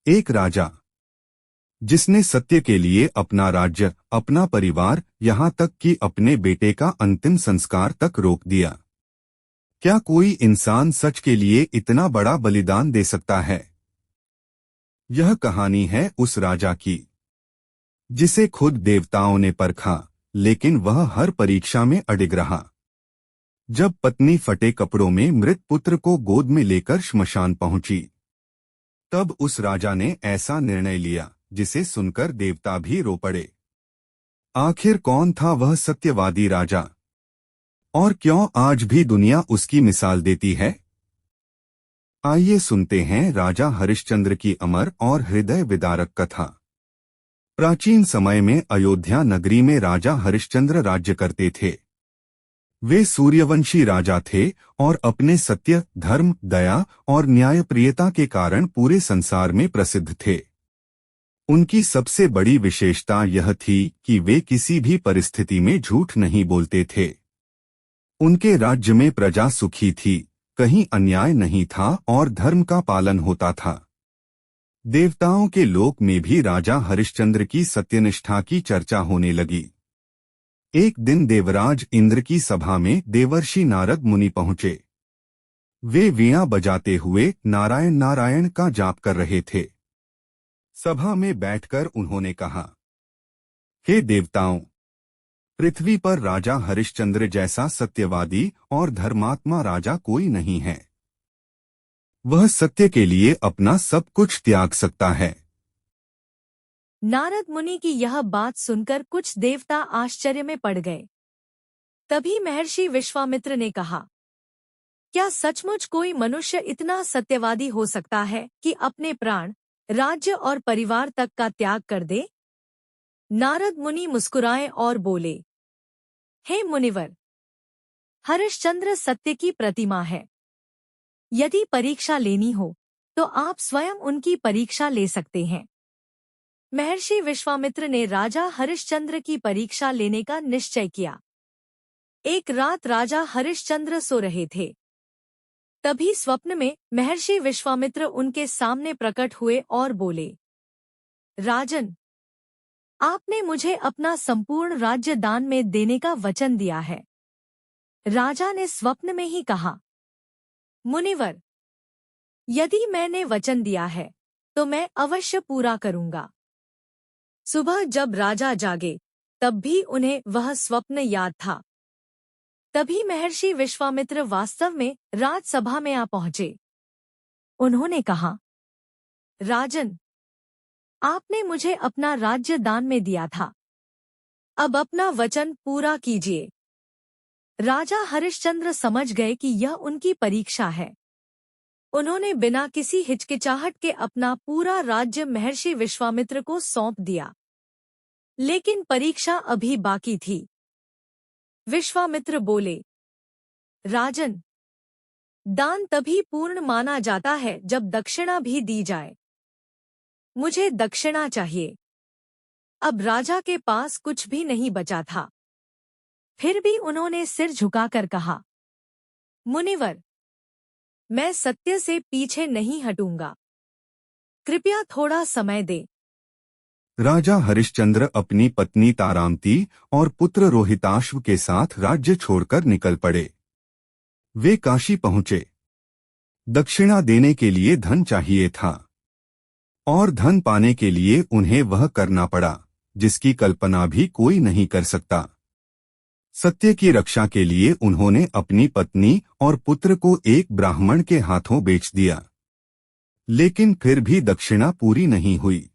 एक राजा जिसने सत्य के लिए अपना राज्य, अपना परिवार, यहाँ तक कि अपने बेटे का अंतिम संस्कार तक रोक दिया। क्या कोई इंसान सच के लिए इतना बड़ा बलिदान दे सकता है? यह कहानी है उस राजा की जिसे खुद देवताओं ने परखा, लेकिन वह हर परीक्षा में अडिग रहा। जब पत्नी फटे कपड़ों में मृत पुत्र को गोद में लेकर श्मशान पहुंची, तब उस राजा ने ऐसा निर्णय लिया जिसे सुनकर देवता भी रो पड़े। आखिर कौन था वह सत्यवादी राजा, और क्यों आज भी दुनिया उसकी मिसाल देती है? आइए सुनते हैं राजा हरिश्चंद्र की अमर और हृदय विदारक कथा। प्राचीन समय में अयोध्या नगरी में राजा हरिश्चंद्र राज्य करते थे। वे सूर्यवंशी राजा थे और अपने सत्य, धर्म, दया और न्यायप्रियता के कारण पूरे संसार में प्रसिद्ध थे। उनकी सबसे बड़ी विशेषता यह थी कि वे किसी भी परिस्थिति में झूठ नहीं बोलते थे। उनके राज्य में प्रजा सुखी थी, कहीं अन्याय नहीं था और धर्म का पालन होता था। देवताओं के लोक में भी राजा हरिश्चंद्र की सत्यनिष्ठा की चर्चा होने लगी। एक दिन देवराज इंद्र की सभा में देवर्षि नारद मुनि पहुंचे। वे वीणा बजाते हुए नारायण नारायण का जाप कर रहे थे। सभा में बैठकर उन्होंने कहा, हे देवताओं, पृथ्वी पर राजा हरिश्चंद्र जैसा सत्यवादी और धर्मात्मा राजा कोई नहीं है। वह सत्य के लिए अपना सब कुछ त्याग सकता है। नारद मुनि की यह बात सुनकर कुछ देवता आश्चर्य में पड़ गए। तभी महर्षि विश्वामित्र ने कहा, क्या सचमुच कोई मनुष्य इतना सत्यवादी हो सकता है कि अपने प्राण, राज्य और परिवार तक का त्याग कर दे? नारद मुनि मुस्कुराए और बोले, हे मुनिवर, हरिश्चंद्र सत्य की प्रतिमा है। यदि परीक्षा लेनी हो तो आप स्वयं उनकी परीक्षा ले सकते हैं। महर्षि विश्वामित्र ने राजा हरिश्चंद्र की परीक्षा लेने का निश्चय किया। एक रात राजा हरिश्चंद्र सो रहे थे। तभी स्वप्न में महर्षि विश्वामित्र उनके सामने प्रकट हुए और बोले, राजन, आपने मुझे अपना संपूर्ण राज्य दान में देने का वचन दिया है। राजा ने स्वप्न में ही कहा, मुनिवर, यदि मैंने वचन दिया है तो मैं अवश्य पूरा करूंगा। सुबह जब राजा जागे तब भी उन्हें वह स्वप्न याद था। तभी महर्षि विश्वामित्र वास्तव में राजसभा में आ पहुंचे। उन्होंने कहा, राजन, आपने मुझे अपना राज्य दान में दिया था, अब अपना वचन पूरा कीजिए। राजा हरिश्चंद्र समझ गए कि यह उनकी परीक्षा है। उन्होंने बिना किसी हिचकिचाहट के अपना पूरा राज्य महर्षि विश्वामित्र को सौंप दिया। लेकिन परीक्षा अभी बाकी थी। विश्वामित्र बोले, राजन, दान तभी पूर्ण माना जाता है जब दक्षिणा भी दी जाए। मुझे दक्षिणा चाहिए। अब राजा के पास कुछ भी नहीं बचा था। फिर भी उन्होंने सिर झुकाकर कहा, मुनिवर, मैं सत्य से पीछे नहीं हटूंगा। कृपया थोड़ा समय दे। राजा हरिश्चंद्र अपनी पत्नी तारामती और पुत्र रोहिताश्व के साथ राज्य छोड़कर निकल पड़े। वे काशी पहुंचे। दक्षिणा देने के लिए धन चाहिए था और धन पाने के लिए उन्हें वह करना पड़ा जिसकी कल्पना भी कोई नहीं कर सकता। सत्य की रक्षा के लिए उन्होंने अपनी पत्नी और पुत्र को एक ब्राह्मण के हाथों बेच दिया। लेकिन फिर भी दक्षिणा पूरी नहीं हुई।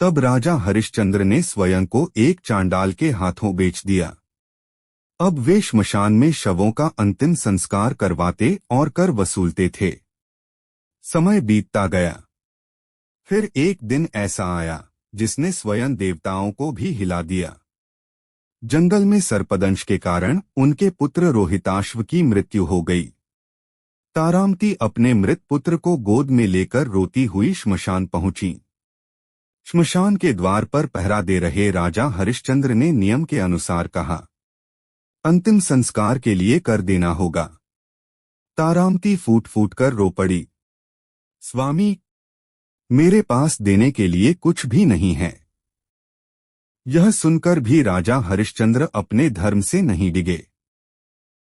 तब राजा हरिश्चंद्र ने स्वयं को एक चांडाल के हाथों बेच दिया। अब वे श्मशान में शवों का अंतिम संस्कार करवाते और कर वसूलते थे। समय बीतता गया। फिर एक दिन ऐसा आया जिसने स्वयं देवताओं को भी हिला दिया। जंगल में सर्पदंश के कारण उनके पुत्र रोहिताश्व की मृत्यु हो गई। तारामती अपने मृत पुत्र को गोद में लेकर रोती हुई श्मशान पहुंची। श्मशान के द्वार पर पहरा दे रहे राजा हरिश्चंद्र ने नियम के अनुसार कहा, अंतिम संस्कार के लिए कर देना होगा। तारामती फूट फूट कर रो पड़ी, स्वामी, मेरे पास देने के लिए कुछ भी नहीं है। यह सुनकर भी राजा हरिश्चंद्र अपने धर्म से नहीं डिगे।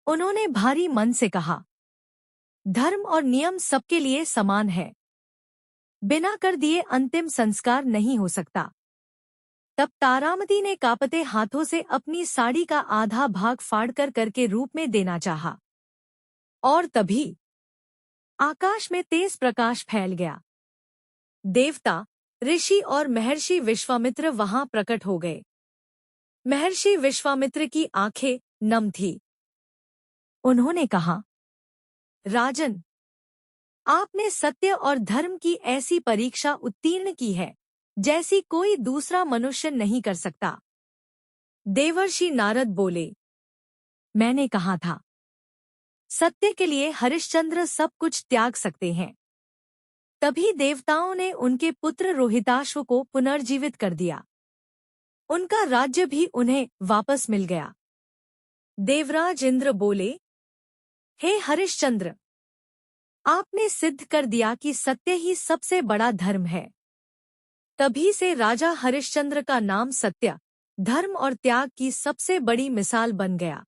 उन्होंने भारी मन से कहा, धर्म और नियम सबके लिए समान है। बिना कर दिए अंतिम संस्कार नहीं हो सकता। तब तारामती ने कांपते हाथों से अपनी साड़ी का आधा भाग फाड़कर कर के रूप में देना चाहा। और तभी आकाश में तेज प्रकाश फैल गया। देवता, ऋषि और महर्षि विश्वामित्र वहां प्रकट हो गए। महर्षि विश्वामित्र की आंखें नम थी। उन्होंने कहा, राजन, आपने सत्य और धर्म की ऐसी परीक्षा उत्तीर्ण की है जैसी कोई दूसरा मनुष्य नहीं कर सकता। देवर्षि नारद बोले, मैंने कहा था, सत्य के लिए हरिश्चंद्र सब कुछ त्याग सकते हैं। तभी देवताओं ने उनके पुत्र रोहिताश्व को पुनर्जीवित कर दिया। उनका राज्य भी उन्हें वापस मिल गया। देवराज इंद्र बोले, हे हरिश्चंद्र, आपने सिद्ध कर दिया कि सत्य ही सबसे बड़ा धर्म है। तभी से राजा हरिश्चंद्र का नाम सत्य, धर्म और त्याग की सबसे बड़ी मिसाल बन गया।